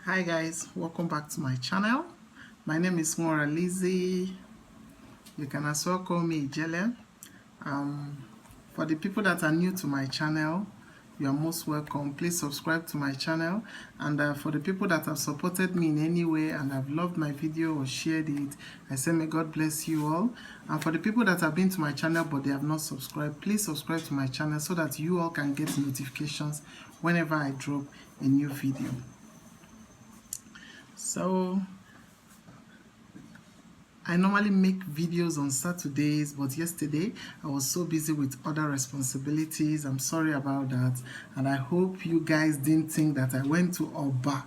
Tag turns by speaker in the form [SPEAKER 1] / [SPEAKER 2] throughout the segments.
[SPEAKER 1] Hi guys, welcome back to my channel. My name is Mora Lizzie. You can as well call me Ijele. For the people that are new to my channel, you are most welcome. Please subscribe to my channel. And for the people that have supported me in any way and have loved my video or shared it, I say may God bless you all. And for the people that have been to my channel but they have not subscribed, please subscribe to my channel so that you all can get notifications whenever I drop a new video. So I normally make videos on Saturdays, but yesterday I was so busy with other responsibilities. I'm sorry about that, and I hope you guys didn't think that I went to Oba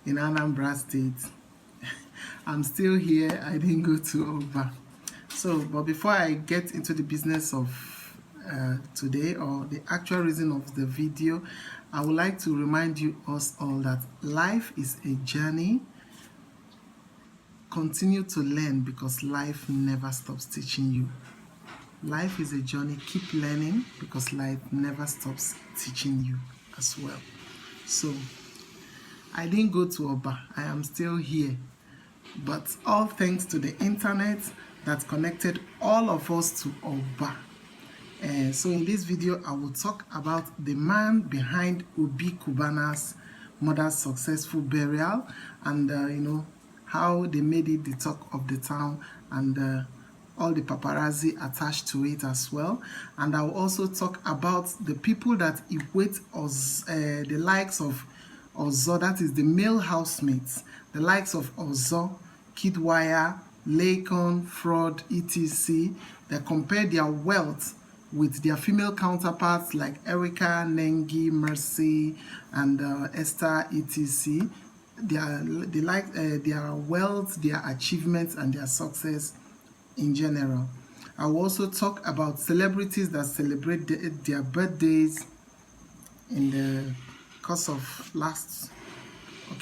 [SPEAKER 1] in Anambra State. I'm still here. I didn't go to Oba. So, but before I get into the business of today, or the actual reason of the video, I would like to remind you us all that life is a journey. Continue to learn because life never stops teaching you. Life is a journey. Keep learning because life never stops teaching you as well. So I didn't go to Oba. I am still here. But all thanks to the internet that connected all of us to Oba. So in this video, I will talk about the man behind Obi Cubana's mother's successful burial, and how they made it the talk of the town, and all the paparazzi attached to it as well. And I will also talk about the people that equate us, the likes of Ozo, that is the male housemates, the likes of Ozo, Kidwire, Lakon, Fraud, etc. They compare their wealth with their female counterparts like Erica, Nengi, Mercy, and Esther, etc. Their wealth, their achievements, and their success in general. I will also talk about celebrities that celebrate their birthdays in the course of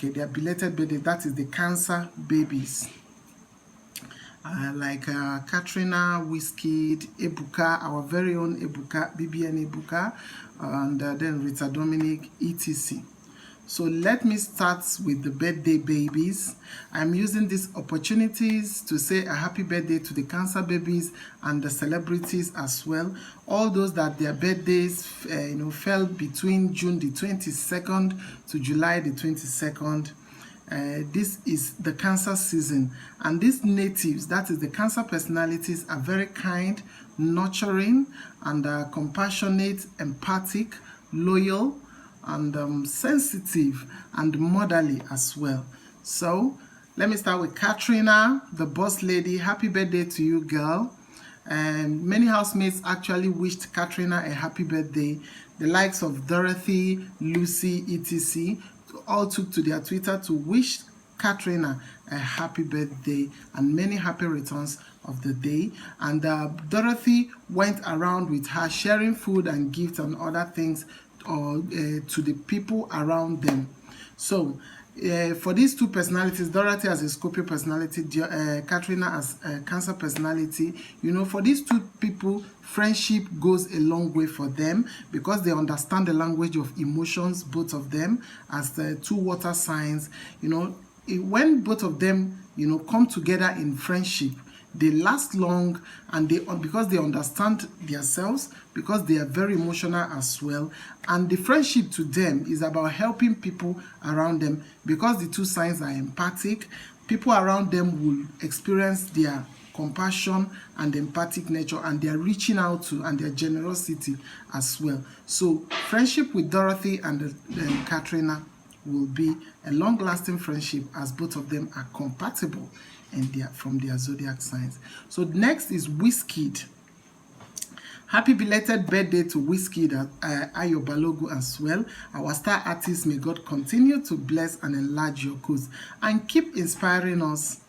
[SPEAKER 1] their belated birthday. That is the cancer babies. Like Katrina, Wizkid, Ebuka, our very own Ebuka, BBN Ebuka, and then Rita Dominic, etc. So let me start with the birthday babies. I'm using these opportunities to say a happy birthday to the cancer babies and the celebrities as well. All those that their birthdays fell between June the 22nd to July the 22nd. This is the cancer season, and these natives, that is the cancer personalities, are very kind, nurturing, and compassionate, empathic, loyal, and sensitive and motherly as well. So let me start with Katrina, the boss lady. Happy birthday to you, girl. And many housemates actually wished Katrina a happy birthday. The likes of Dorothy, Lucy, etc. all took to their Twitter to wish Katrina a happy birthday and many happy returns of the day. And Dorothy went around with her sharing food and gifts and other things to the people around them. So for these two personalities, Dorothy as a Scorpio personality, Katrina as a Cancer personality, for these two people, friendship goes a long way for them because they understand the language of emotions, both of them, as the two water signs. When both of them, come together in friendship, they last long, and because they understand themselves, because they are very emotional as well, and the friendship to them is about helping people around them. Because the two signs are empathic, people around them will experience their compassion and empathic nature, and they are reaching out to, and their generosity as well. So friendship with Dorothy and Katrina will be a long-lasting friendship, as both of them are compatible from their zodiac signs. So next is Wizkid. Happy belated birthday to Wizkid, Ayo Balogu as well. Our star artist, may God continue to bless and enlarge your cause and keep inspiring us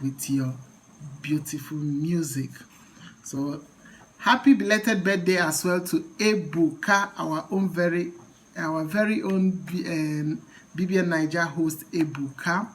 [SPEAKER 1] with your beautiful music. So happy belated birthday as well to Ebuka, our very own BBN Niger host Ebuka.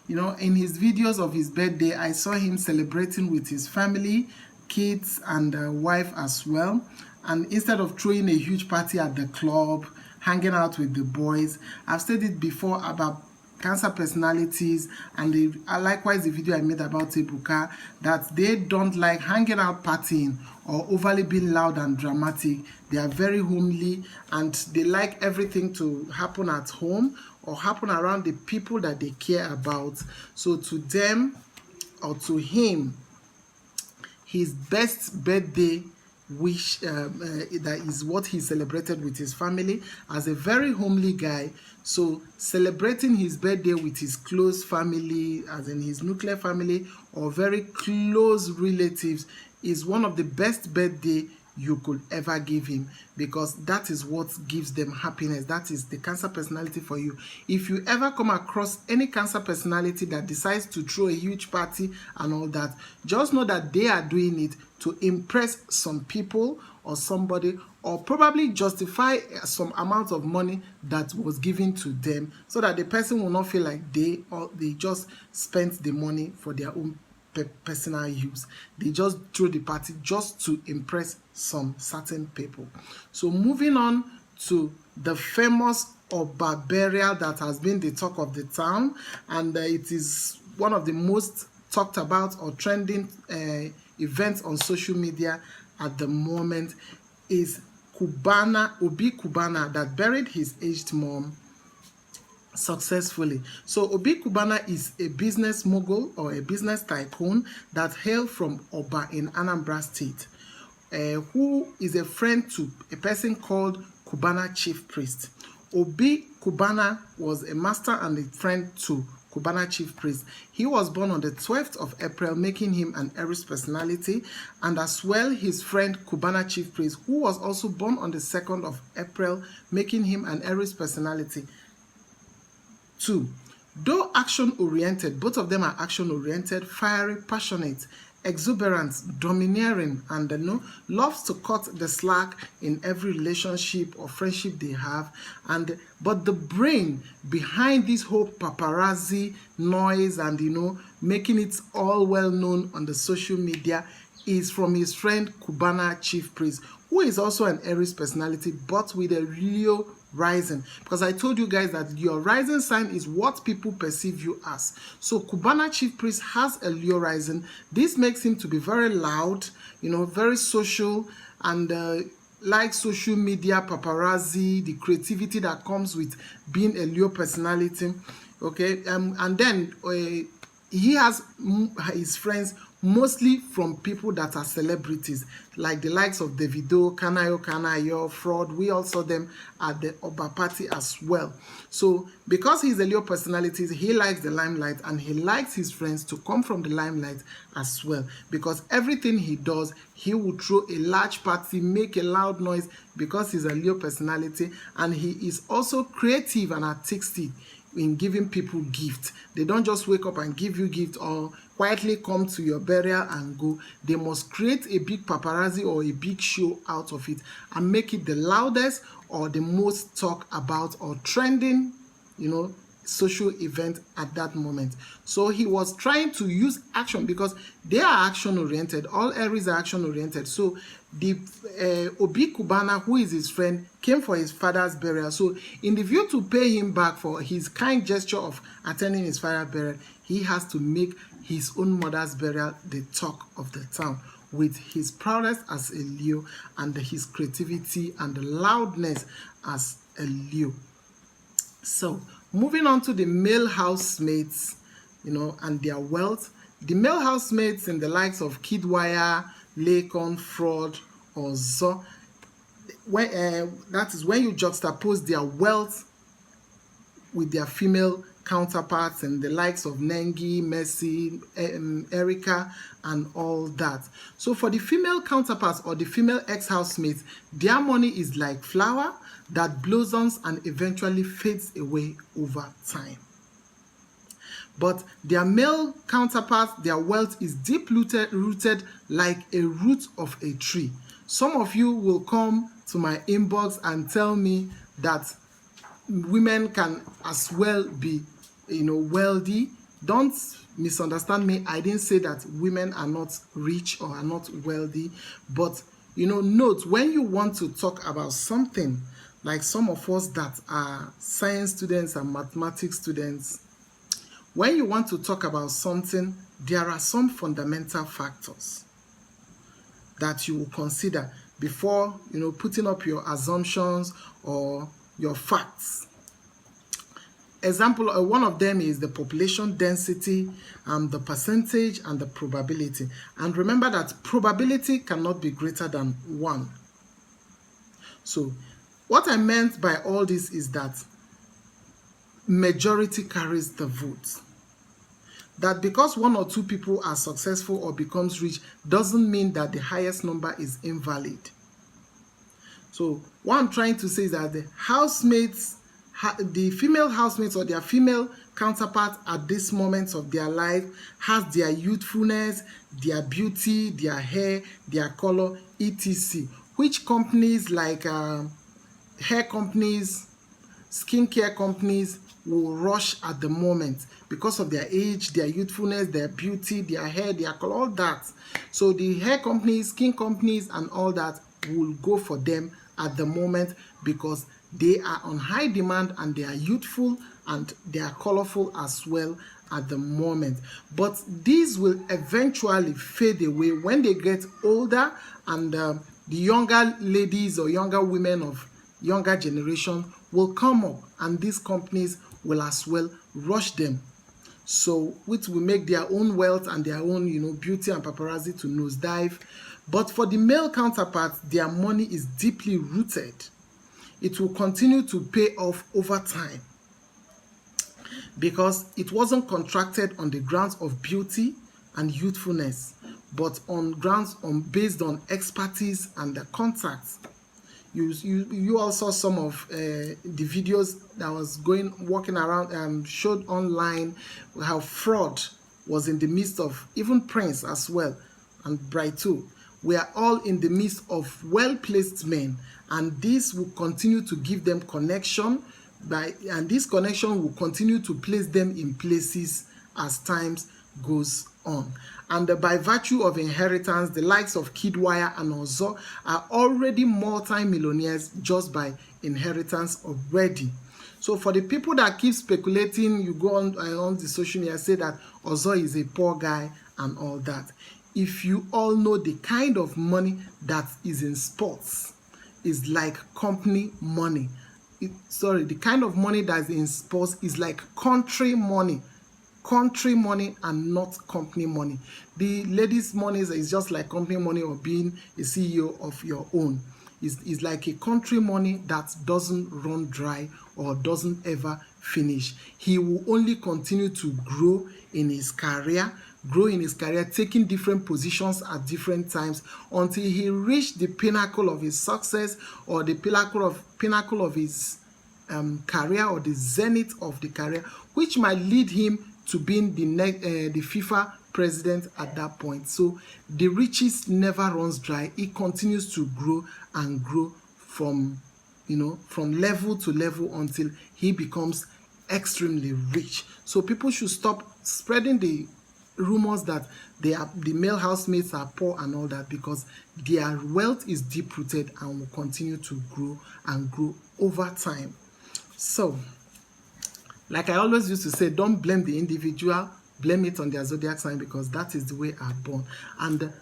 [SPEAKER 1] In his videos of his birthday, I saw him celebrating with his family, kids, and wife as well. And instead of throwing a huge party at the club, hanging out with the boys, I've said it before about cancer personalities, and likewise the video I made about Ebuka, that they don't like hanging out partying or overly being loud and dramatic. They are very homely, and they like everything to happen at home or happen around the people that they care about. So to them, or to him, his best birthday wish, that is what he celebrated with his family, as a very homely guy. So celebrating his birthday with his close family, as in his nuclear family or very close relatives, is one of the best birthday you could ever give him, because that is what gives them happiness. That is the cancer personality for you. If you ever come across any cancer personality that decides to throw a huge party and all that, just know that they are doing it to impress some people or somebody, or probably justify some amount of money that was given to them, so that the person will not feel like they just spent the money for their own personal use. They just throw the party just to impress some certain people. So moving on to the famous Oba burial that has been the talk of the town, and it is one of the most talked about or trending events on social media at the moment, is Cubana, Obi Cubana, that buried his aged mom successfully. So Obi Cubana is a business mogul or a business tycoon that hailed from Oba in Anambra State, who is a friend to a person called Cubana Chief Priest. Obi Cubana was a master and a friend to Cubana Chief Priest. He was born on the 12th of April, making him an Aries personality, and as well his friend Cubana Chief Priest, who was also born on the 2nd of April, making him an Aries personality. 2. Though action-oriented, both of them are action-oriented, fiery, passionate, exuberant, domineering, and loves to cut the slack in every relationship or friendship they have. But the brain behind this whole paparazzi noise and making it all well known on the social media is from his friend Cubana Chief Priest, who is also an Aries personality, but with a Leo rising, because I told you guys that your rising sign is what people perceive you as. So Cubana Chief Priest has a Leo rising. This makes him to be very loud, very social, and like social media, paparazzi, the creativity that comes with being a Leo personality. Okay, and then he has his friends mostly from people that are celebrities, like the likes of Davido, Kanayo, Fraud. We all saw them at the Oba party as well. So because he's a Leo personality, he likes the limelight, and he likes his friends to come from the limelight as well, because everything he does, he will throw a large party, make a loud noise, because he's a Leo personality, and he is also creative and artistic in giving people gifts. They don't just wake up and give you gift or quietly come to your burial and go. They must create a big paparazzi or a big show out of it and make it the loudest or the most talked about or trending, social event at that moment. So he was trying to use action, because they are action oriented. All Aries are action oriented. So the Obi Cubana, who is his friend, came for his father's burial. So in the view to pay him back for his kind gesture of attending his father's burial, he has to make his own mother's burial the talk of the town, with his prowess as a Leo and his creativity and the loudness as a Leo. So moving on to the male housemates, and their wealth. The male housemates in the likes of Kidwire, Lakon, Fraud, or Zo, that is when you juxtapose their wealth with their female counterparts and the likes of Nengi, Mercy, Erica, and all that. So for the female counterparts or the female ex-housemates, their money is like flower that blossoms and eventually fades away over time. But their male counterparts, their wealth is deep rooted like a root of a tree. Some of you will come to my inbox and tell me that women can as well be wealthy. Don't misunderstand me. I didn't say that women are not rich or are not wealthy, but note, when you want to talk about something, like some of us that are science students and mathematics students, When you want to talk about something, there are some fundamental factors that you will consider before, putting up your assumptions or your facts. Example, one of them is the population density, the percentage, and the probability. And remember that probability cannot be greater than 1. So what I meant by all this is that majority carries the vote. That because 1 or 2 people are successful or becomes rich doesn't mean that the highest number is invalid. So what I'm trying to say is that the housemates, the female housemates or their female counterpart at this moment of their life has their youthfulness, their beauty, their hair, their color, etc. Which companies like hair companies, skincare companies will rush at the moment because of their age, their youthfulness, their beauty, their hair, their color, all that. So the hair companies, skin companies, and all that will go for them at the moment because they are on high demand and they are youthful and they are colorful as well at the moment. But these will eventually fade away when they get older, and the younger ladies or younger women of younger generation will come up, and these companies will as well rush them, so which will make their own wealth and their own beauty and paparazzi to nosedive. But for the male counterparts, their money is deeply rooted. It will continue to pay off over time because it wasn't contracted on the grounds of beauty and youthfulness, but on grounds based on expertise and the contacts. You all saw some of the videos that was walking around and showed online how fraud was in the midst of even Prince as well and Brighto. We are all in the midst of well-placed men, and this will continue to give them connection, and this connection will continue to place them in places as times goes on. And by virtue of inheritance, the likes of Kidwire and Ozo are already multi-millionaires just by inheritance already. So for the people that keep speculating, you go on the social media, say that Ozo is a poor guy and all that. If you all know the kind of money that is in sports is like company money. The kind of money that is in sports is like country money and not company money. The ladies' money is just like company money or being a CEO of your own. It's like a country money that doesn't run dry or doesn't ever finish. He will only continue to grow in his career, taking different positions at different times until he reached the pinnacle of his success or the pinnacle of his career or the zenith of the career, which might lead him to being the FIFA president at that point. So the riches never runs dry. It continues to grow and grow from level to level until he becomes extremely rich. So people should stop spreading the rumors that the male housemates are poor and all that, because their wealth is deep rooted and will continue to grow and grow over time. So like I always used to say, don't blame the individual, blame it on their zodiac sign, because that is the way I'm born. And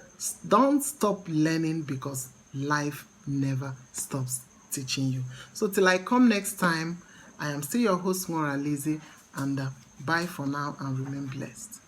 [SPEAKER 1] don't stop learning, because life never stops teaching you. So till I come next time, I am still your host, Moralize, and bye for now and remain blessed.